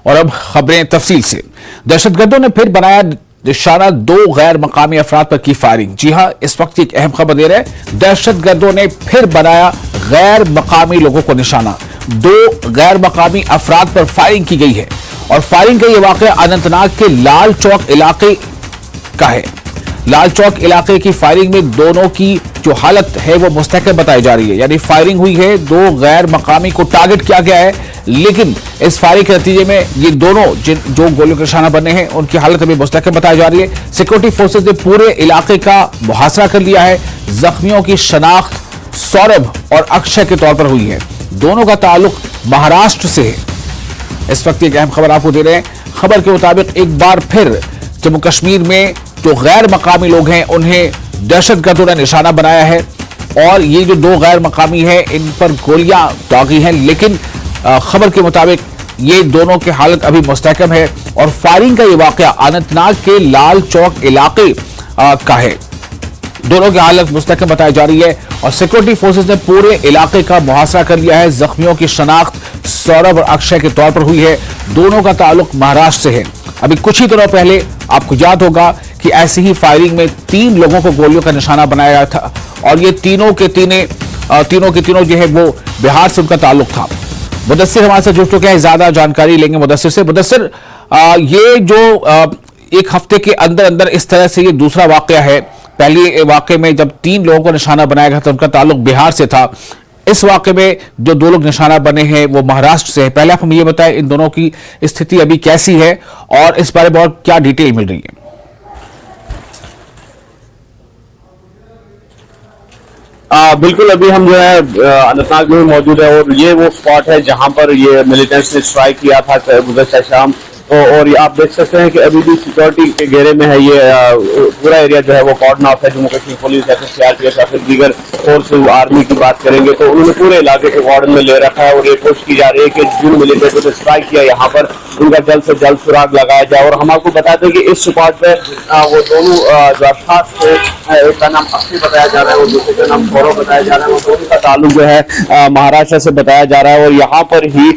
और अब खबरें तफसील से। दहशतगर्दों ने फिर बनाया निशाना, 2 गैर मकामी अफराद पर की फायरिंग। जी हां, इस वक्त एक अहम खबर दे रहे हैं। दहशतगर्दों ने फिर बनाया गैर मकामी लोगों को निशाना, 2 गैर मकामी अफराद पर फायरिंग की गई है। और फायरिंग का यह वाकया अनंतनाग के लाल चौक इलाके का है। लाल चौक इलाके की फायरिंग में दोनों की जो हालत है वो मुस्तहकम बताई जा रही है। यानी फायरिंग हुई है, 2 गैर मकामी को टारगेट किया गया है, लेकिन इस फायरिंग के नतीजे में ये दोनों जो गोलियों का निशाना बने हैं उनकी हालत अभी मुस्तहकम बताई जा रही है। सिक्योरिटी फोर्सेज ने पूरे इलाके का मुहासरा कर लिया है। जख्मियों की शनाख्त सौरभ और अक्षय के तौर पर हुई है। दोनों का ताल्लुक महाराष्ट्र से है। इस वक्त एक अहम खबर आपको दे रहे हैं। खबर के मुताबिक एक बार फिर जम्मू कश्मीर में जो गैर मकामी लोग हैं उन्हें दहशतगर्दों ने निशाना बनाया है। और ये जो 2 गैर मकामी हैं इन पर गोलियां दागी हैं, लेकिन खबर के मुताबिक ये दोनों की हालत अभी मुस्तहकम है। और फायरिंग का ये वाकया अनंतनाग के लाल चौक इलाके का है। दोनों की हालत मुस्तहकम बताई जा रही है और सिक्योरिटी फोर्सेज ने पूरे इलाके का मुहासरा कर लिया है। जख्मियों की शनाख्त सौरभ और अक्षय के तौर पर हुई है। दोनों का ताल्लुक महाराष्ट्र से है। अभी कुछ ही दिनों पहले आपको याद होगा कि ऐसी ही फायरिंग में 3 लोगों को गोलियों का निशाना बनाया गया था और ये तीनों के तीनों जो है वो बिहार से उनका ताल्लुक था। मुदस्सिर हमारे साथ जुड़ चुके हैं, ज्यादा जानकारी लेंगे मुदस्सिर से। मुदस्सिर, ये जो एक हफ्ते के अंदर अंदर इस तरह से ये दूसरा वाकया है। पहले वाकये में जब 3 लोगों को निशाना बनाया गया था उनका ताल्लुक बिहार से था। इस वाकये में जो 2 लोग निशाना बने हैं वो महाराष्ट्र से है। पहले आप हमें ये बताएं इन दोनों की स्थिति अभी कैसी है और इस बारे में और क्या डिटेल मिल रही है। बिल्कुल, अभी हम जो है अनंतनाग में मौजूद है और ये वो स्पॉट है जहां पर ये मिलिटेंट्स ने स्ट्राइक किया था गुज़श्ता शाम। और ये आप देख सकते हैं कि अभी भी सिक्योरिटी के घेरे में है। ये पूरा एरिया जो है वो कॉर्डन ऑफ है। जम्मू कश्मीर पुलिस या फिर सीआरपीएफ या फिर दीगर फोर्सेज आर्मी की बात करेंगे तो उन्होंने पूरे इलाके को कॉर्डन में ले रखा है। और ये कोशिश की जा रही है कि जिन मिलिटेंट्स ने स्ट्राइक किया यहाँ पर उनका जल्द से जल्द सुराग लगाया जाए। और हम आपको बता दें कि इस स्पॉट पे वो दोनों जो अर्थात थे, एक का नाम अक्षय बताया जा रहा है और दूसरे का नाम गौरव बताया जा रहा है। वो दोनों का ताल्लुक जो है महाराष्ट्र से बताया जा रहा है और यहाँ पर ही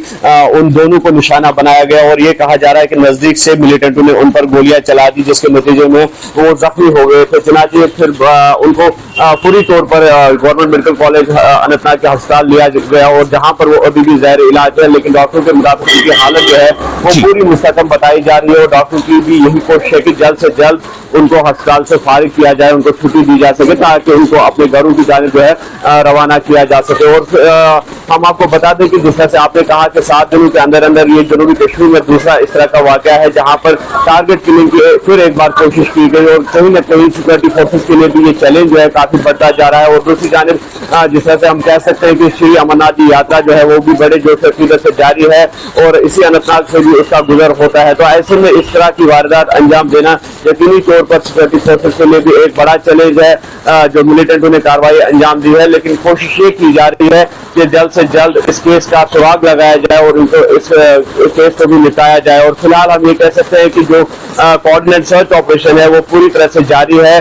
उन दोनों को निशाना बनाया गया। और ये कहा जा रहा है कि नजदीक से मिलिटेंटों ने उन पर गोलियां चला दी, जिसके नतीजे में वो जख्मी हो गए थे। चुनाचे फिर उनको पूरी तौर पर गवर्नमेंट मेडिकल कॉलेज अनंतनाग के अस्पताल लिया गया और जहां पर वो अभी भी ज़ाहिर इलाज है, लेकिन डॉक्टरों के मुताबिक उनकी हालत जो है वो पूरी मुस्तकम बताई जा रही है। और डॉक्टर की भी यही कोशिश है कि जल्द से जल्द उनको अस्पताल से फारिग किया जाए, उनको छुट्टी दी जा सके ताकि उनको अपने घरों की जानिब जो है रवाना किया जा सके। और हम आपको बता दें कि जिस तरह से आपने कहा कि 7 दिनों के अंदर अंदर ये जनूबी कश्मीर में दूसरा इस तरह का वाकया है जहां पर टारगेट किलिंग की फिर एक बार कोशिश की गई और कहीं न कहीं सिक्योरिटी फोर्सेस के लिए भी ये चैलेंज जो है काफी बढ़ता जा रहा है। और दूसरी जानिब जिस तरह से हम कह सकते हैं कि श्री अमरनाथ की यात्रा जो है वो भी बड़े जोश से जारी है और इसी अनंतनाग से भी उसका गुजर होता है। तो ऐसे में इस तरह की वारदात अंजाम देना यकीनी तौर पर सिक्योरिटी फोर्सेस के लिए भी एक बड़ा चैलेंज है जो मिलिटेंटों ने कार्रवाई अंजाम दी है। लेकिन कोशिश ये की जा रही है कि जल्द से जल्द इस केस का सुराग लगाया जाए और इनको इस केस को भी निपटाया जाए। और फिलहाल हम ये कह सकते हैं कि जो कोऑर्डिनेट सर्च ऑपरेशन है वो पूरी तरह से जारी है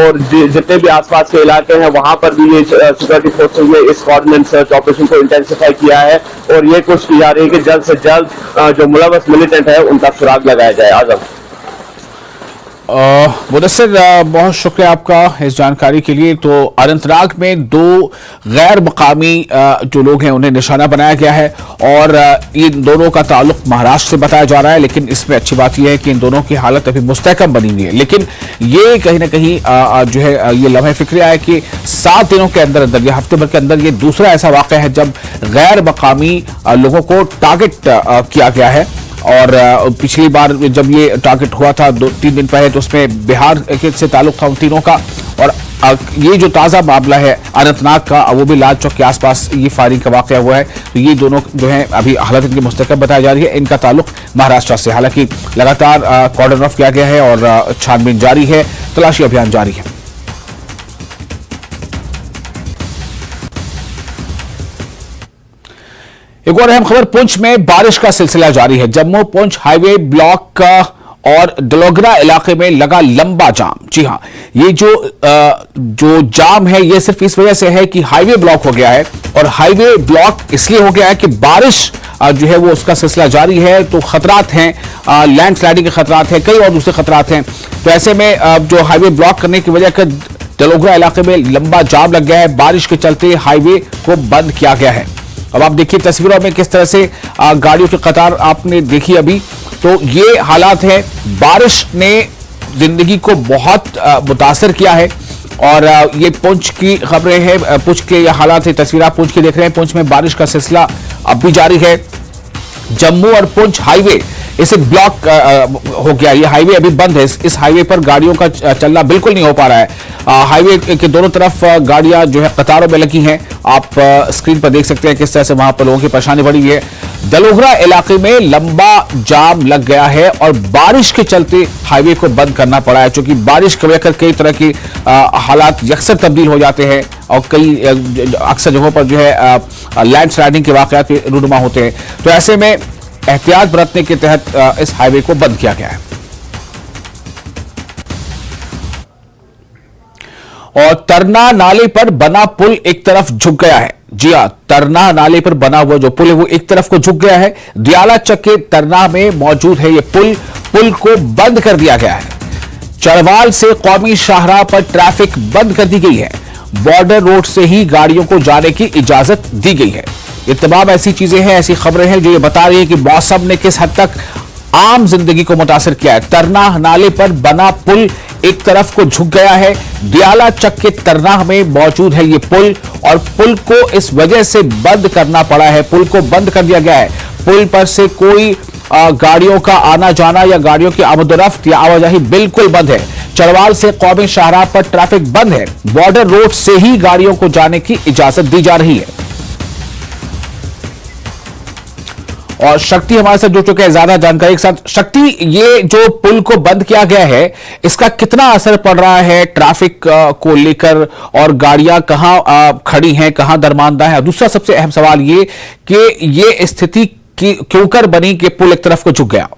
और जितने भी आसपास के इलाके हैं वहां पर भी ये सिक्योरिटी फोर्सेज ने इस कोऑर्डिनेट सर्च ऑपरेशन को इंटेंसिफाई किया है और ये कोशिश की जा रही है कि जल्द से जल्द जो मुलव्वस मिलिटेंट है उनका सुराग लगाया जाए। आजम मुदस्सिर, बहुत शुक्रिया आपका इस जानकारी के लिए। तो अनंतनाग में 2 गैर मकामी जो लोग हैं उन्हें निशाना बनाया गया है और इन दोनों का ताल्लुक महाराष्ट्र से बताया जा रहा है। लेकिन इसमें अच्छी बात यह है कि इन दोनों की हालत अभी मुस्तहकम बनी हुई है। लेकिन ये कहीं ना कहीं जो है ये लम्हे फिक्रिया है कि 7 दिनों के अंदर अंदर, ये हफ्ते भर के अंदर ये दूसरा ऐसा वाकया है जब गैर मकामी लोगों को टारगेट किया गया है। और पिछली बार जब ये टारगेट हुआ था 2-3 दिन पहले तो उसमें बिहार से ताल्लुक था उन तीनों का। और ये जो ताज़ा मामला है अनंतनाग का वो भी लाल चौक के आसपास ये फायरिंग का वाकया हुआ है। तो ये दोनों जो है अभी हालत इनकी मुस्तकम बताई जा रही है। इनका ताल्लुक महाराष्ट्र से, हालांकि लगातार कॉर्डन ऑफ किया गया है और छानबीन जारी है, तलाशी अभियान जारी है। एक और अहम खबर, पुंछ में बारिश का सिलसिला जारी है। जम्मू पुंछ हाईवे ब्लॉक का और डलोगरा इलाके में लगा लंबा जाम। जी हां, ये जो जाम है ये सिर्फ इस वजह से है कि हाईवे ब्लॉक हो गया है और हाईवे ब्लॉक इसलिए हो गया है कि बारिश जो है वो उसका सिलसिला जारी है। तो खतरात हैं, लैंड स्लाइडिंग के खतरात हैं, कई और दूसरे खतरात हैं। तो ऐसे में जो हाईवे ब्लॉक करने की वजह से डलोगरा इलाके में लंबा जाम लग गया है। बारिश के चलते हाईवे को बंद किया गया है। अब आप देखिए तस्वीरों में किस तरह से गाड़ियों की कतार आपने देखी अभी। तो ये हालात है, बारिश ने जिंदगी को बहुत मुतासर किया है। और ये पुंछ की खबरें हैं, पुंछ के ये हालात है, तस्वीर आप पुंछ की देख रहे हैं। पुंछ में बारिश का सिलसिला अब भी जारी है। जम्मू और पुंछ हाईवे इसे ब्लॉक हो गया, ये हाईवे अभी बंद है। इस हाईवे पर गाड़ियों का चलना बिल्कुल नहीं हो पा रहा है। हाईवे के दोनों तरफ गाड़ियां जो है कतारों में लगी हैं। आप स्क्रीन पर देख सकते हैं किस तरह से वहां पर लोगों की परेशानी बढ़ी हुई है। डलोगरा इलाके में लंबा जाम लग गया है और बारिश के चलते हाईवे को बंद करना पड़ा है, क्योंकि बारिश की वजह कई तरह की हालात यकसर तब्दील हो जाते हैं और कई अक्सर जगहों पर जो है लैंड स्लाइडिंग के वाकयात रूनुमा होते हैं। तो ऐसे में एहतियात बरतने के तहत इस हाईवे को बंद किया गया है। और तरना नाले पर बना पुल एक तरफ झुक गया है। जी हां, तरना नाले पर बना हुआ जो पुल है वो एक तरफ को झुक गया है। दियाला चक के तरना में मौजूद है ये पुल को बंद कर दिया गया है। चढ़वाल से कौमी शाहराह पर ट्रैफिक बंद कर दी गई है। बॉर्डर रोड से ही गाड़ियों को जाने की इजाजत दी गई है। ये तमाम ऐसी चीजें हैं, ऐसी खबरें हैं जो ये बता रही है कि मौसम ने किस हद तक आम जिंदगी को मुतासिर किया है। तरना नाले पर बना पुल एक तरफ को झुक गया है। दियाला चक के तरनाह में मौजूद है ये पुल और पुल को इस वजह से बंद करना पड़ा है। पुल को बंद कर दिया गया है। पुल पर से कोई गाड़ियों का आना जाना या गाड़ियों की आमदोरफ्त या आवाजाही बिल्कुल बंद है। चढ़वाल से कौमी शाहराह पर ट्रैफिक बंद है। बॉर्डर रोड से ही गाड़ियों को जाने की इजाजत दी जा रही है। और शक्ति हमारे साथ जुड़ चुके हैं ज्यादा जानकारी के साथ। शक्ति, ये जो पुल को बंद किया गया है इसका कितना असर पड़ रहा है ट्रैफिक को लेकर, और गाड़ियां कहां खड़ी हैं, कहां दरमानदा है? दूसरा सबसे अहम सवाल ये कि ये स्थिति क्यों कर बनी कि पुल एक तरफ को झुक गया?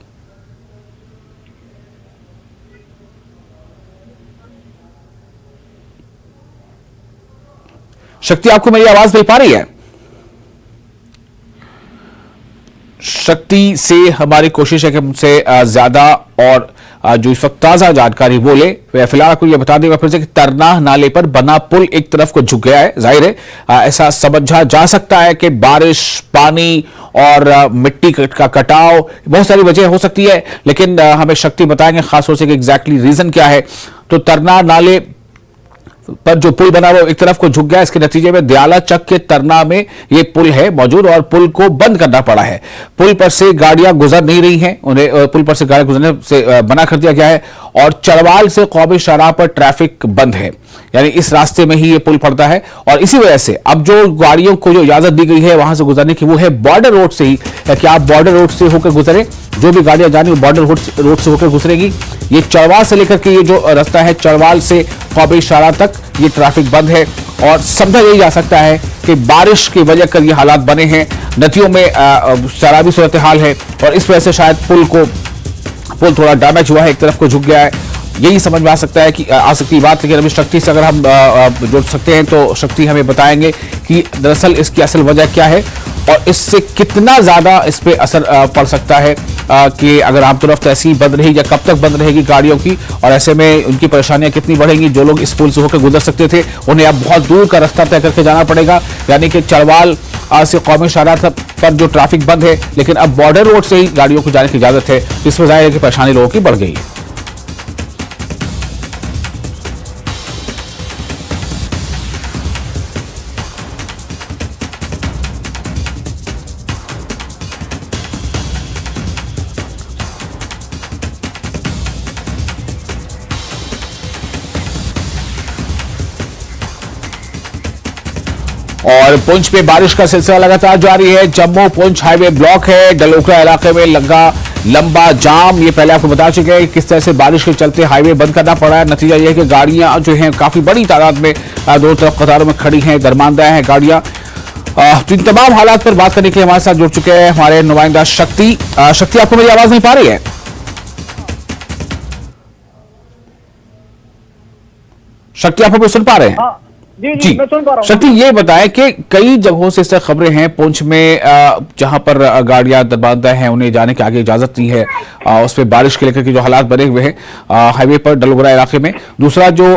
शक्ति, आपको मेरी आवाज मिल पा रही है? शक्ति से हमारी कोशिश है कि हमसे ज्यादा और जो इस वक्त ताजा जानकारी बोले। फिलहाल आपको यह बता देगा फिर से कि तरनाह नाले पर बना पुल एक तरफ को झुक गया है। जाहिर है ऐसा समझा जा सकता है कि बारिश, पानी और मिट्टी का कटाव, बहुत सारी वजह हो सकती है, लेकिन हमें शक्ति बताएंगे खासतौर से कि एग्जैक्टली रीजन क्या है। तो तरनाह नाले पर जो पुल बना वो एक तरफ को झुक गया। इसके नतीजे में दियाला चक के तरना में ये पुल है मौजूद और पुल को बंद करना पड़ा है। पुल पर से गाड़ियां गुजर नहीं रही हैं, उन्हें पुल पर से गाड़ियां गुजरने से मना कर दिया गया है। और चढ़वाल से कौमी शाहराह पर ट्रैफिक बंद है, यानी इस रास्ते में ही ये पुल पड़ता है। और इसी वजह से अब जो गाड़ियों को जो इजाजत दी गई है वहां से गुजरने की वो है बॉर्डर रोड से ही, कि आप बॉर्डर रोड से होकर गुजरे। जो भी गाड़ियां जानी वो बॉर्डर रोड से होकर गुजरेगी। ये चढ़वाल से लेकर के ये जो रास्ता है चढ़वाल से कौमी शाहराह तक ये ट्रैफिक बंद है। और समझा यही जा सकता है कि बारिश की वजह कर ये हालात बने हैं। नदियों में सैलाबी सूरत हाल है और इस वजह से शायद पुल थोड़ा डैमेज हुआ है, एक तरफ को झुक गया है। यही समझ में आ सकता है कि आ सकती है बात। लेकिन अभी शक्ति से अगर हम जुड़ सकते हैं तो शक्ति हमें बताएंगे कि दरअसल इसकी असल वजह क्या है और इससे कितना ज्यादा इस पे असर पड़ सकता है, कि अगर आमतौरफ ऐसी ही बंद रहेगी या कब तक बंद रहेगी गाड़ियों की, और ऐसे में उनकी परेशानियां कितनी बढ़ेंगी। जो लोग इस पुल से होकर गुजर सकते थे उन्हें अब बहुत दूर का रास्ता तय करके जाना पड़ेगा, यानी कि चढ़वाल से कौमी शाहराह पर जो ट्रैफिक बंद है, लेकिन अब बॉर्डर रोड से ही गाड़ियों को जाने की इजाजत है। इसमें जाहिर है कि परेशानी लोगों की बढ़ गई है। और पुंछ में बारिश का सिलसिला लगातार जारी है। जम्मू पुंछ हाईवे ब्लॉक है। डलोगरा इलाके में लगा लंबा जाम। ये पहले आपको बता चुके हैं किस तरह से बारिश के चलते हाईवे बंद करना पड़ा है। नतीजा यह है कि गाड़ियां जो हैं काफी बड़ी तादाद में दोनों तरफ कतारों में खड़ी हैं, दरमानदा हैं गाड़ियां। तो इन तमाम हालात पर बात करने के लिए हमारे साथ जुड़ चुके हैं हमारे नुमाइंदा शक्ति। शक्ति, आपको मेरी आवाज नहीं पा रही है? शक्ति, आप हमें सुन पा रहे हैं? जी जी, मैं सुन पा रहा हूँ। शक्ति ये बताएं कि कई जगहों से इस तरह खबरें हैं पुंछ में जहां पर गाड़ियां दरबारदार हैं उन्हें जाने की आगे इजाजत नहीं है, उस पर बारिश के लेकर के जो हालात बने हुए हैं हाईवे पर डलगोरा इलाके में। दूसरा जो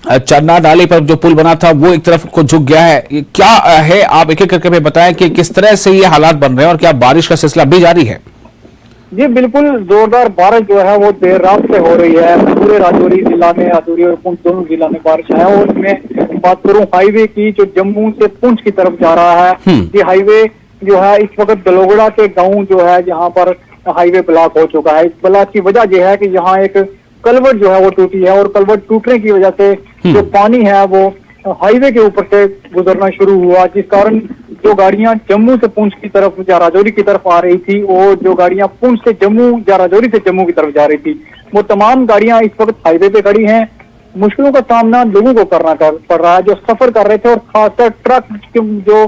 चन्ना नाले पर जो पुल बना था वो एक तरफ को झुक गया है, ये क्या है? आप एक एक करके हमें बताएं कि किस तरह से ये हालात बन रहे हैं और क्या बारिश का सिलसिला भी जारी है? जी बिल्कुल, जोरदार बारिश जो है वो देर रात से हो रही है। पूरे राजौरी जिला में, राजौरी और पुंछ दोनों जिला में बारिश है। और मैं बात करूं हाईवे की, जो जम्मू से पुंछ की तरफ जा रहा है, ये हाईवे जो है इस वक्त दलोगड़ा के गांव जो है जहां पर हाईवे ब्लॉक हो चुका है। इस ब्लॉक की वजह यह है कि यहाँ एक कलवर्ट जो है वो टूटी है, और कलवर्ट टूटने की वजह से जो पानी है वो हाईवे के ऊपर से गुजरना शुरू हुआ, जिस कारण जो गाड़ियां जम्मू से पुंछ की तरफ या राजौरी की तरफ आ रही थी, और जो गाड़ियां पुंछ से जम्मू या राजौरी से जम्मू की तरफ जा रही थी, वो तमाम गाड़ियां इस वक्त हाईवे पे खड़ी हैं। मुश्किलों का सामना लोगों को करना पड़ रहा है जो सफर कर रहे थे, और खासकर ट्रक जो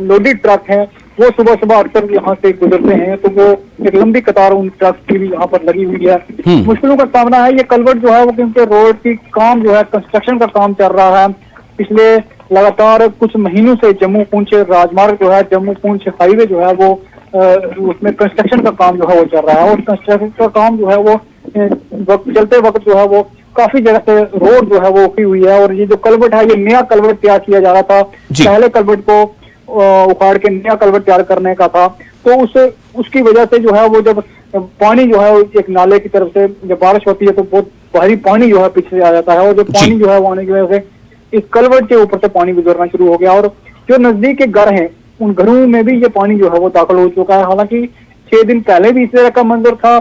लोडेड ट्रक हैं वो सुबह सुबह अक्सर यहाँ से गुजरते हैं, तो वो एक लंबी कतार उन ट्रक की भी यहाँ पर लगी हुई है। मुश्किलों का सामना है। ये कलवर्ट जो है वो क्योंकि रोड की काम जो है, कंस्ट्रक्शन का काम चल रहा है पिछले लगातार कुछ महीनों से। जम्मू पुंछ राजमार्ग जो है, जम्मू पुंछ हाईवे जो है वो उसमें कंस्ट्रक्शन का काम जो है वो चल रहा है, और कंस्ट्रक्शन का काम जो है वो चलते वक्त जो है वो काफी जगह से रोड जो है वो उठी हुई है। और ये जो कलवर्ट है, ये नया कलवर्ट तैयार किया जा रहा था, पहले कलवर्ट को उखाड़ के नया कलवर्ट तैयार करने का था। तो उसकी वजह से जो है वो जब पानी जो है एक नाले की तरफ से जब बारिश होती है तो बहुत भारी पानी जो है पीछे से आ जाता है, और जो पानी जो है वो आने की वजह से इस कलवर्ट के ऊपर से पानी गुजरना शुरू हो गया। और जो नजदीक के घर हैं उन घरों में भी ये पानी जो है वो दाखिल हो चुका है। हालांकि 6 दिन पहले भी इस तरह का मंजर था,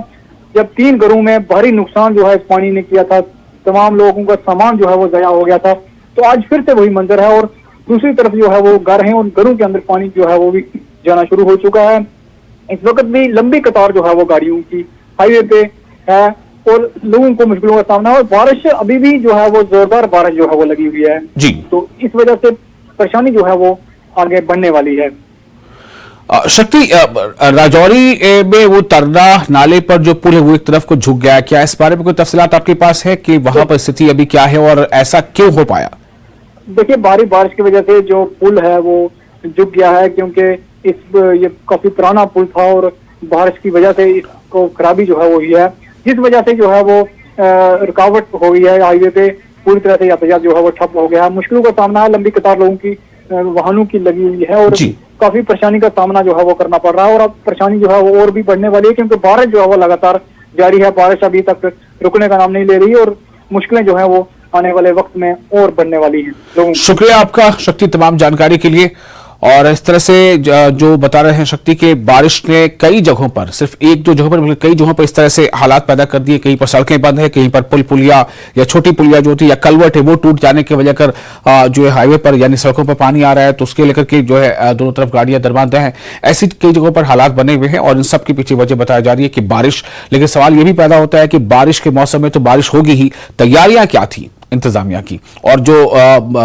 जब 3 घरों में भारी नुकसान जो है इस पानी ने किया था, तमाम लोगों का सामान जो है वो जया हो गया था। तो आज फिर से वही मंजर है, और दूसरी तरफ जो है वो घर हैं, उन घरों के अंदर पानी जो है वो भी जाना शुरू हो चुका है। इस वक्त भी लंबी कतार जो है वो गाड़ियों की हाईवे पे है, और लोगों को मुश्किलों का सामना है। और बारिश अभी भी जो है वो जोरदार बारिश जो है वो लगी हुई है जी, तो इस वजह से परेशानी जो है वो आगे बढ़ने वाली है। शक्ति, राजौरी में वो तरना नाले पर जो पुल है वो एक तरफ को झुक गया, क्या इस बारे में कोई तफसीलात आपके पास है कि वहां पर स्थिति अभी क्या है और ऐसा क्यों हो पाया? देखिए, भारी बारिश की वजह से जो पुल है वो झुक गया है, क्योंकि ये काफी पुराना पुल था, और बारिश की वजह से इसको खराबी जो है वो हुई है, जिस वजह से जो है वो रुकावट हो गई है हाईवे पे। पूरी तरह से यातायात जो है वो ठप हो गया है। मुश्किलों का सामना है, लंबी कतार लोगों की वाहनों की लगी हुई है, और काफी परेशानी का सामना जो है वो करना पड़ रहा है। और अब परेशानी जो है वो और भी बढ़ने वाली है, क्योंकि बारिश जो है वो लगातार जारी है। बारिश अभी तक रुकने का नाम नहीं ले रही, और मुश्किलें जो है वो आने वाले वक्त में और बढ़ने वाली है लोगों। शुक्रिया आपका शक्ति तमाम जानकारी के लिए। और इस तरह से जो बता रहे हैं शक्ति के, बारिश ने कई जगहों पर, सिर्फ एक दो जगहों पर बल्कि कई जगहों पर इस तरह से हालात पैदा कर दिए। कहीं पर सड़कें बंद है, कहीं पर पुलिया या छोटी पुलिया जो होती है या कलवर्ट है वो टूट जाने की वजह कर जो है हाईवे पर यानी सड़कों पर पानी आ रहा है, तो उसके लेकर के जो है दोनों तरफ गाड़ियां दरबारदा हैं। ऐसी कई जगहों पर हालात बने हुए हैं, और इन सब के पीछे वजह बताई जा रही है कि बारिश। लेकिन सवाल यह भी पैदा होता है कि बारिश के मौसम में तो बारिश होगी ही, तैयारियां क्या थी इंतजामिया की, और जो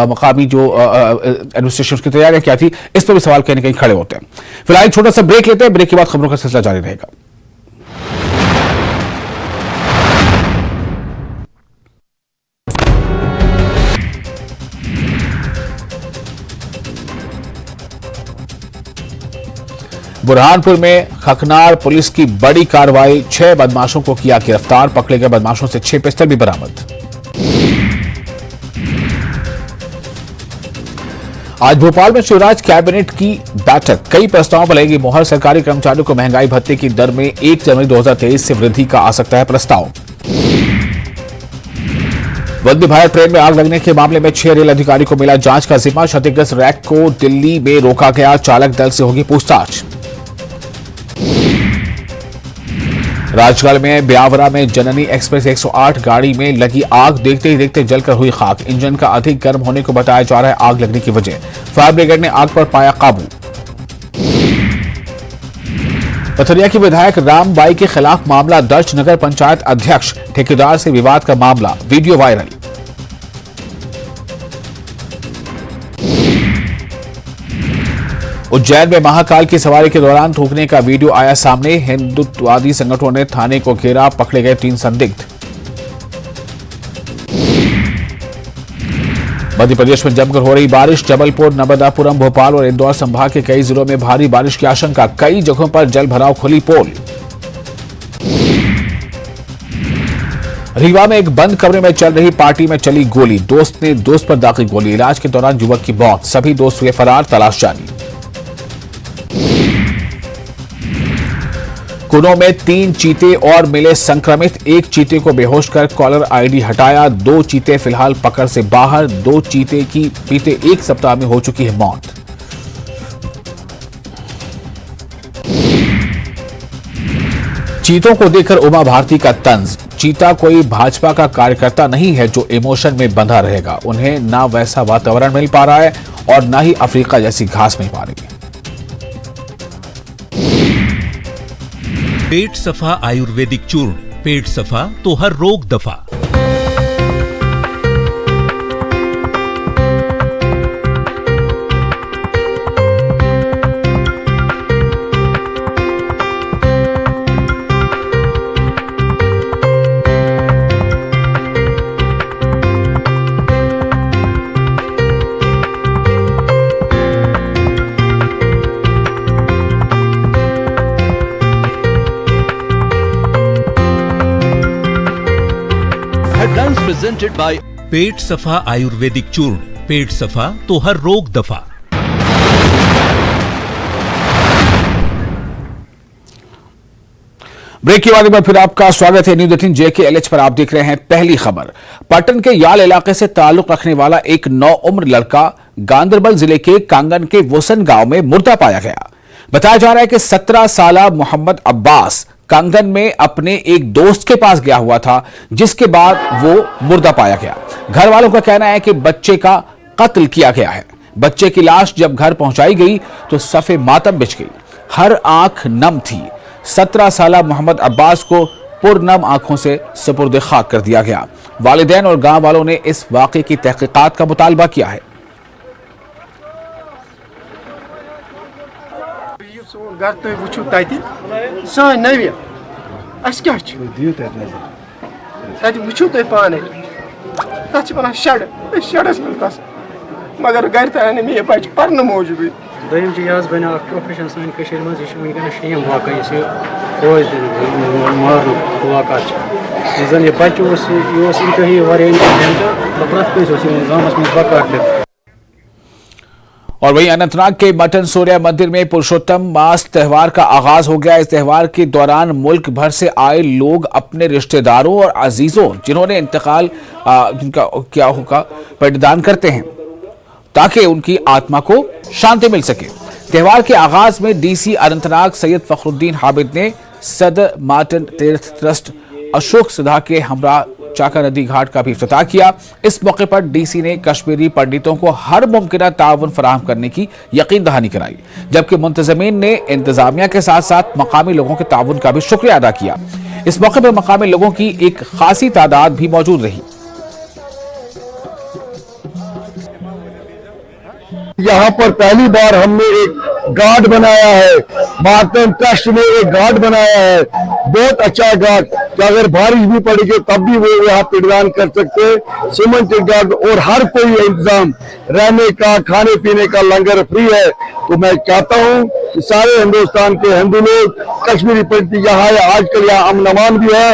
मकामी जो एडमिनिस्ट्रेशन की तैयारियां क्या थी, इस पर भी सवाल कहीं ना कहीं खड़े होते हैं। फिलहाल छोटा सा ब्रेक लेते हैं, ब्रेक के बाद खबरों का सिलसिला जारी रहेगा। बुरहानपुर में खकनार पुलिस की बड़ी कार्रवाई, 6 बदमाशों को किया गिरफ्तार। पकड़े गए बदमाशों से 6 पिस्टल भी बरामद। आज भोपाल में शिवराज कैबिनेट की बैठक, कई प्रस्तावों पर लगेगी मोहर। सरकारी कर्मचारियों को महंगाई भत्ते की दर में 1 जनवरी 2023 से वृद्धि का आ सकता है प्रस्ताव। वंदे भारत ट्रेन में आग लगने के मामले में 6 रेल अधिकारी को मिला जांच का जिम्मा। क्षतिग्रस्त रैक को दिल्ली में रोका गया, चालक दल से होगी पूछताछ। राजगढ़ में ब्यावरा में जननी एक्सप्रेस 108 गाड़ी में लगी आग, देखते ही देखते जलकर हुई खाक। इंजन का अधिक गर्म होने को बताया जा रहा है आग लगने की वजह। फायर ब्रिगेड ने आग पर पाया काबू। पथरिया की विधायक रामबाई के खिलाफ मामला दर्ज, नगर पंचायत अध्यक्ष ठेकेदार से विवाद का मामला, वीडियो वायरल। उज्जैन में महाकाल की सवारी के दौरान ठोकने का वीडियो आया सामने। हिंदुत्ववादी संगठनों ने थाने को घेरा, पकड़े गए 3 संदिग्ध। मध्य प्रदेश में जमकर हो रही बारिश। जबलपुर, नर्मदापुरम, भोपाल और इंदौर संभाग के कई जिलों में भारी बारिश की आशंका। कई जगहों पर जल भराव, खुली पोल। रीवा में एक बंद कमरे में चल रही पार्टी में चली गोली। दोस्त ने दोस्त पर दागी गोली। इलाज के दौरान युवक की मौत। सभी दोस्त हुए फरार, तलाश जारी। कुनो में 3 चीते और मिले संक्रमित। एक चीते को बेहोश कर कॉलर आईडी हटाया। 2 चीते फिलहाल पकड़ से बाहर। 2 चीते की बीते 1 सप्ताह में हो चुकी है मौत। चीतों को देखकर उमा भारती का तंज। चीता कोई भाजपा का कार्यकर्ता नहीं है जो इमोशन में बंधा रहेगा। उन्हें ना वैसा वातावरण मिल पा रहा है और ना ही अफ्रीका जैसी घास मिल पा रही है। पेट सफा आयुर्वेदिक चूर्ण। पेट सफा तो हर रोग दफा। Headlines presented by पेट सफा आयुर्वेदिक चूर्ण। पेट सफा तो हर रोग दफा। ब्रेक के बाद फिर आपका स्वागत है। न्यूज़ 18 JKLH पर आप देख रहे हैं पहली खबर। पटन के याल इलाके से ताल्लुक रखने वाला एक 9 उम्र लड़का गांदरबल जिले के कांगन के वोसन गांव में मुर्दा पाया गया। बताया जा रहा है कि 17 साला मोहम्मद अब्बास कांगन में अपने एक दोस्त के पास गया हुआ था, जिसके बाद वो मुर्दा पाया गया। घर वालों का कहना है कि बच्चे का कत्ल किया गया है। बच्चे की लाश जब घर पहुंचाई गई तो सफे मातम बिछ गई। हर आंख नम थी। 17 साला मोहम्मद अब्बास को पुरनम आंखों से सुपुर्द खाक कर दिया गया। वालिदैन और गांव वालों ने इस वाकये की तहकीकात का मुतालबा किया है। घर तुम वो तथि सान नवी अस क्या वो तुम पाने तथ वन शेड शेडस मिल तस मगर घर तक मे बच्चे पर्न मूजूब दोम चीज बनो प्रोफेशन सान वनकन शेम वाक़ फौज दिन मार वाक़ जन यह बच्चे इंतहाई वारिया इंटेलिजेंट प्रत कंस गाँव में बकार। और वहीं अनंतनाग के मटन सूर्या मंदिर में पुरुषोत्तम मास त्योहार का आगाज हो गया। इस त्योहार के दौरान मुल्क भर से आए लोग अपने रिश्तेदारों और अजीजों जिन्होंने इंतकाल जिनका क्या होगा पिंडदान करते हैं ताकि उनकी आत्मा को शांति मिल सके। त्योहार के आगाज में डीसी अनंतनाग सैयद फखरुद्दीन हामिद ने सदर मार्टन तीर्थ ट्रस्ट अशोक सिधा के हमरा चाका नदी घाट का भी इफ्तिताह किया। इस मौके पर डीसी ने कश्मीरी पंडितों को हर मुमकिन ताउन फराहम करने की यकीन दहानी कराई, जबकि मुंतजमीन ने इंतजामिया के साथ साथ मकामी लोगों के ताउन का भी शुक्रिया अदा किया। इस मौके पर मकामी लोगों की एक खासी तादाद भी मौजूद रही। यहाँ पर पहली बार हमने एक घाट बनाया है। मार्टन ट्रस्ट ने एक घाट बनाया है, बहुत अच्छा घाट कि अगर बारिश भी पड़ेगी तब भी वो यहाँ पिंडदान कर सकते हैं। सीमेंटेड घाट और हर कोई इंतजाम रहने का, खाने पीने का, लंगर फ्री है। तो मैं चाहता हूँ कि सारे हिंदुस्तान के हिंदू लोग, कश्मीरी पंडित यहाँ है, आजकल यहाँ अमन अमान भी है,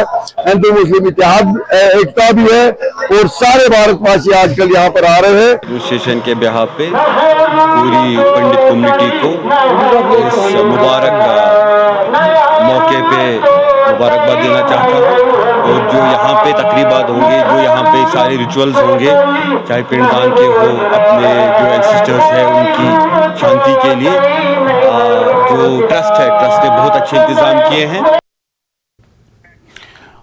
हिंदू मुस्लिम इत्तेहाद एकता भी है और सारे भारतवासी आजकल यहाँ पर आ रहे हैं। एडमिनिस्ट्रेशन के बिहाफ पे पूरी पंडित कम्युनिटी को इस मुबारक मौके पे मुबारकबाद देना चाहता हूँ। और जो यहाँ पे तकरीबात होंगे, जो यहाँ पे सारे रिचुअल्स होंगे, चाहे पिंडदान के हो, अपने जो एंसेस्टर्स हैं उनकी शांति के लिए जो ट्रस्ट है, ट्रस्ट ने बहुत अच्छे इंतजाम किए हैं।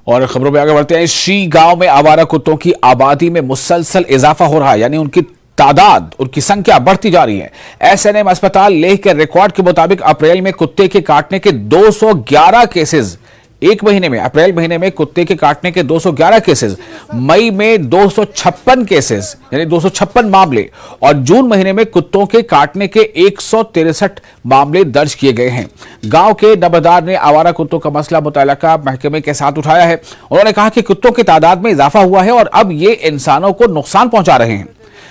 और खबरों में आगे बढ़ते हैं। शी गांव में आवारा कुत्तों की आबादी में मुसलसल इजाफा हो रहा है, यानी उनकी तादाद, उनकी संख्या बढ़ती जा रही है। एसएनएम अस्पताल लेह के रिकॉर्ड के मुताबिक अप्रैल में कुत्ते के काटने के 211 केसेस, एक महीने में, अप्रैल महीने में कुत्ते के काटने के 211 केसेस, मई में 256 केसेस यानी 256 मामले और जून महीने में कुत्तों के काटने के 163 मामले दर्ज किए गए हैं। गांव के नंबरदार ने आवारा कुत्तों का मसला मुतल्लिका महकमे के साथ उठाया है। उन्होंने कहा कि कुत्तों की तादाद में इजाफा हुआ है और अब ये इंसानों को नुकसान पहुंचा रहे हैं।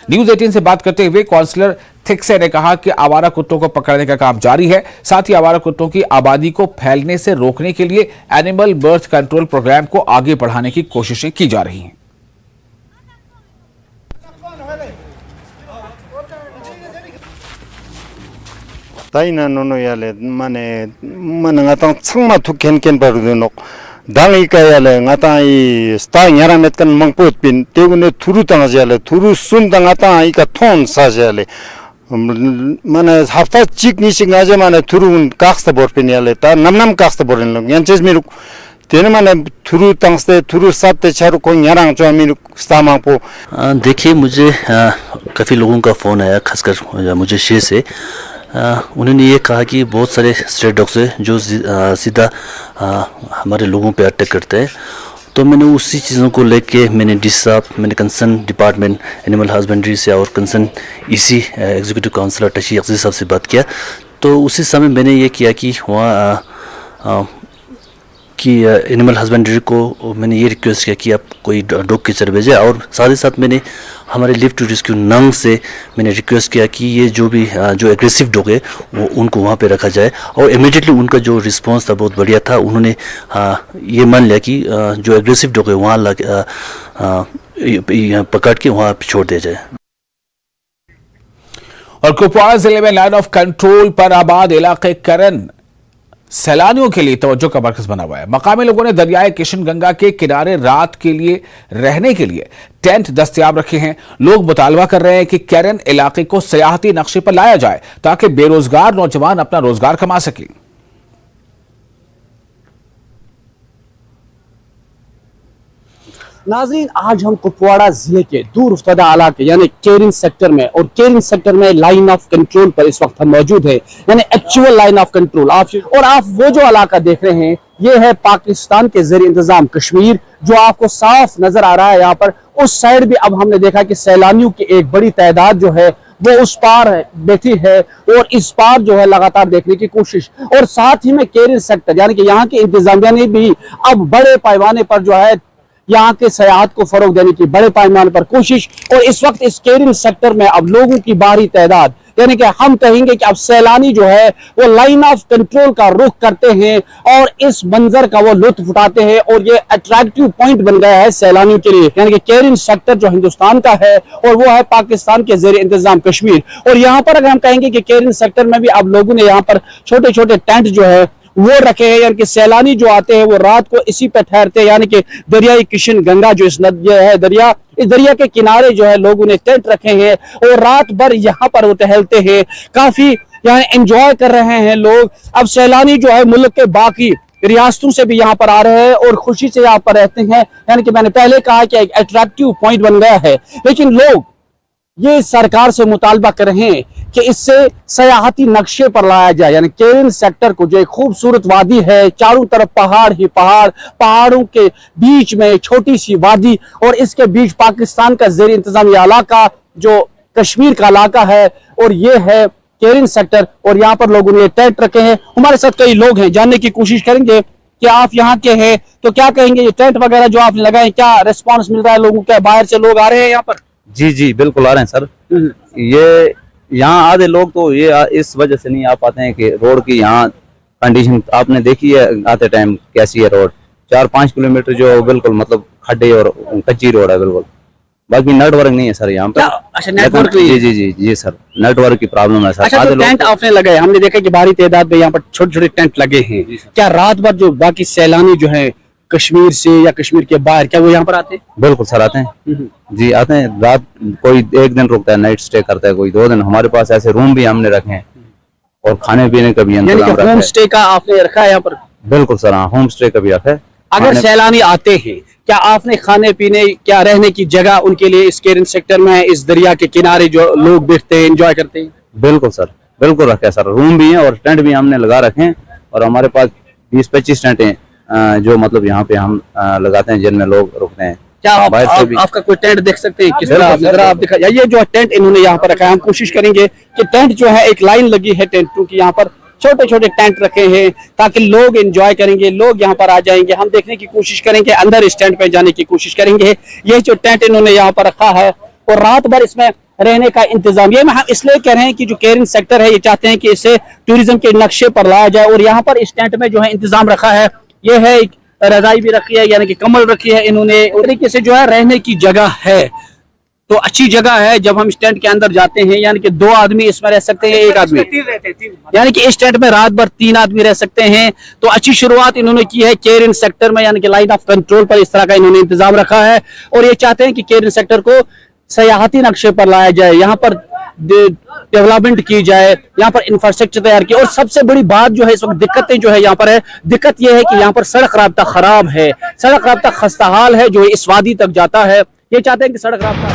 न्यूज 18 से बात करते हुए काउंसलर थिक्से ने कहा कि आवारा कुत्तों को पकड़ने का काम जारी है। साथ ही आवारा कुत्तों की आबादी को फैलने से रोकने के लिए एनिमल बर्थ कंट्रोल प्रोग्राम को आगे बढ़ाने की कोशिशें की जा रही हैं। 다이나 노노야래 만에 만나가 청마 투켄켄 바르노 당이까야래 나타이 스타 야라메탄 망포핀 때문에 두루 당하자래 두루 순 당하다 이까 톤 사자래 만에 하프타 찍니싱 아제만에 두루는 각스타 버핀야래 다 남남 각스타 버린로 연체스미루 तेने माने थुरु तंगसे थुरु साते चारु को यारांग जो अमीर स्तामापो देखिए मुझे काफ़ी लोगों का फ़ोन आया, खासकर मुझे शेर से उन्होंने ये कहा कि बहुत सारे स्ट्रीट डॉग्स हैं जो सीधा हमारे लोगों पे अटैक करते हैं। तो मैंने उसी चीज़ों को लेके मैंने डी साहब, मैंने कंसर्न डिपार्टमेंट एनिमल हस्बेंड्री से और कंसर्न इसी एग्जीक्यूटिव काउंसलर टशी अजीज साहब से बात किया। तो उसी समय मैंने ये किया कि वहाँ कि एनिमल हस्बेंड्री को मैंने ये रिक्वेस्ट किया कि आप कोई डॉग कीचर भेजें, और साथ ही साथ मैंने हमारे लिव टू रेस्क्यू नंग से मैंने रिक्वेस्ट किया कि ये जो एग्रेसिव डॉग है वो उनको वहाँ पे रखा जाए। और इमीडिएटली उनका जो रिस्पांस था बहुत बढ़िया था। उन्होंने ये मान लिया कि जो एग्रेसिव डॉग है वहाँ पकड़ के वहाँ छोड़ दिया जाए। और कुपवाड़ा जिले में लाइन ऑफ कंट्रोल पर आबाद इलाके करन सैलानियों के लिए तवज्जो का मरकज बना हुआ है। मकामी लोगों ने दरियाए किशन गंगा के किनारे रात के लिए रहने के लिए टेंट दस्तयाब रखे हैं। लोग मुतालबा कर रहे हैं कि कैरन इलाके को सयाहती नक्शे पर लाया जाए ताकि बेरोजगार नौजवान अपना रोजगार कमा सकें। नाजरीन, आज हम कुपवाड़ा जिले के दूर उफ्तादा इलाके यानी केरिन सेक्टर में, और केरिन सेक्टर में लाइन ऑफ कंट्रोल पर इस वक्त हम मौजूद हैं, यानी एक्चुअल लाइन ऑफ कंट्रोल। आप वो जो इलाका देख रहे हैं ये है पाकिस्तान के ज़ेर इंतजाम कश्मीर, जो आपको साफ नजर आ रहा है। यहाँ पर उस साइड भी अब हमने देखा कि सैलानियों की एक बड़ी तादाद जो है वो उस पार बैठी है और इस पार जो है लगातार देखने की कोशिश। और साथ ही में केरिन सेक्टर यानी कि यहाँ के इंतजामिया ने भी अब बड़े पैमाने पर जो है यहाँ के सयाहत को फरोग देने की बड़े पैमाने पर कोशिश। और इस वक्त इस केरिन सेक्टर में अब लोगों की भारी तादाद, यानी कि हम कहेंगे कि अब सैलानी जो है वो लाइन ऑफ कंट्रोल का रुख करते हैं और इस मंजर का वो लुत्फ उठाते हैं, और ये अट्रैक्टिव पॉइंट बन गया है सैलानियों के लिए। यानी कि केरिन सेक्टर जो हिंदुस्तान का है और वो है पाकिस्तान के ज़ेर इंतजाम कश्मीर। और यहाँ पर अगर हम कहेंगे कि केरिन सेक्टर में भी अब लोगों ने यहाँ पर छोटे छोटे टेंट जो है वो रखे हैं, यानी कि सैलानी जो आते हैं वो रात को इसी पे ठहरते हैं। यानी कि दरियाई किशन गंगा जो इस है दरिया, इस दरिया के किनारे जो है लोगों ने टेंट रखे हैं और रात भर यहाँ पर वो टहलते हैं, काफी यहाँ एंजॉय कर रहे हैं लोग। अब सैलानी जो है मुल्क के बाकी रियासतों से भी यहाँ पर आ रहे हैं और खुशी से यहाँ पर रहते हैं। यानी कि मैंने पहले कहा कि एक अट्रैक्टिव पॉइंट बन गया है, लेकिन लोग ये सरकार से मुतालबा कर रहे हैं कि इससे सयाहती नक्शे पर लाया जाए। यानी केरिन सेक्टर को, जो एक खूबसूरत वादी है, चारों तरफ पहाड़ ही पहाड़, पहाड़ों के बीच में छोटी सी वादी और इसके बीच पाकिस्तान का ज़ेर इंतजामी इलाका जो कश्मीर का इलाका है, और ये है केरिन सेक्टर। और यहाँ पर लोगों ने टेंट रखे हैं। हमारे साथ कई लोग हैं, जानने की कोशिश करेंगे कि आप यहाँ के हैं तो क्या कहेंगे, ये टेंट वगैरह जो आपने लगाए क्या रिस्पॉन्स मिल रहा है लोगों के? बाहर से लोग आ रहे हैं यहाँ पर? जी जी बिल्कुल आ रहे हैं सर। ये यहाँ आधे लोग तो ये इस वजह से नहीं आ पाते हैं कि रोड की यहाँ कंडीशन आपने देखी है आते टाइम कैसी है। रोड 4-5 किलोमीटर जो बिल्कुल मतलब खड्डे और कच्ची रोड है बिल्कुल, बाकी नेटवर्क नहीं है सर यहाँ पे। अच्छा, नेटवर्क? जी जी जी जी सर, नेटवर्क की प्रॉब्लम है सर। अच्छा, तो टेंट आपने लगाए, हमने देखा कि भारी तादाद में यहाँ पर छोटे छोटे टेंट लगे हैं। क्या रात भर जो बाकी सैलानी जो है कश्मीर से या कश्मीर के बाहर, क्या वो यहाँ पर आते हैं? बिल्कुल सर आते हैं जी, आते हैं। रात कोई एक दिन रुकता है, नाइट स्टे करता है, कोई 2 दिन। हमारे पास ऐसे रूम भी हमने रखे हैं और खाने पीने का भी इंतजाम रखा है। होम स्टे का आपने रखा है यहाँ पर? बिल्कुल सर, हाँ, होम स्टे का भी रखा है। अगर सैलानी आते हैं, क्या आपने खाने पीने, क्या रहने की जगह उनके लिए इस केरिन सेक्टर में है, इस दरिया के किनारे जो लोग बैठते हैं एंजॉय करते हैं? बिल्कुल सर, बिल्कुल रखा है सर। रूम भी है और टेंट भी हमने लगा रखे हैं, और हमारे पास 20-25 टेंट हैं जो मतलब यहाँ पे हम लगाते हैं जिनमें लोग रुकते हैं। क्या आपका कोई टेंट देख सकते हैं किस तरह? जरा आप दिखा, ये जो टेंट इन्होंने यहाँ पर रखा है, हम कोशिश करेंगे कि टेंट जो है एक लाइन लगी है टेंटों की, यहाँ पर छोटे छोटे टेंट रखे हैं ताकि लोग एंजॉय करेंगे, लोग यहाँ पर आ जाएंगे। हम देखने की कोशिश करेंगे, अंदर इस टेंट पे जाने की कोशिश करेंगे। ये जो टेंट इन्होंने यहाँ पर रखा है और रात भर इसमें रहने का इंतजाम। ये हम इसलिए कह रहे हैं कि जो केयरिंग सेक्टर है ये चाहते हैं कि इसे टूरिज्म के नक्शे पर लाया जाए, और यहाँ पर इस टेंट में जो है इंतजाम रखा है, ये है एक रजाई भी रखी है, यानी कि कम्बल रखी है इन्होंने, उस तरीके से जो है रहने की जगह है, तो अच्छी जगह है। जब हम इस टेंट के अंदर जाते हैं, यानी कि 2 आदमी इसमें रह सकते हैं, 1 आदमी, यानी कि इस टेंट में रात भर 3 आदमी रह सकते हैं। तो अच्छी शुरुआत इन्होंने की है केयरिंग सेक्टर में, यानी कि लाइन ऑफ कंट्रोल पर इस तरह का इन्होंने इंतजाम रखा है, और ये चाहते हैं कि केयरिंग सेक्टर को सयाहती नक्शे पर लाया जाए, यहाँ पर डेवलपमेंट की जाए, यहाँ पर इंफ्रास्ट्रक्चर तैयार किया। और सबसे बड़ी बात जो है इस वक्त दिक्कतें जो है यहाँ पर है, दिक्कत यह है कि यहाँ पर सड़क राब्ता खराब है, सड़क राब्ता खस्ताहाल है जो इस वादी तक जाता है। ये चाहते हैं कि सड़क राब्ता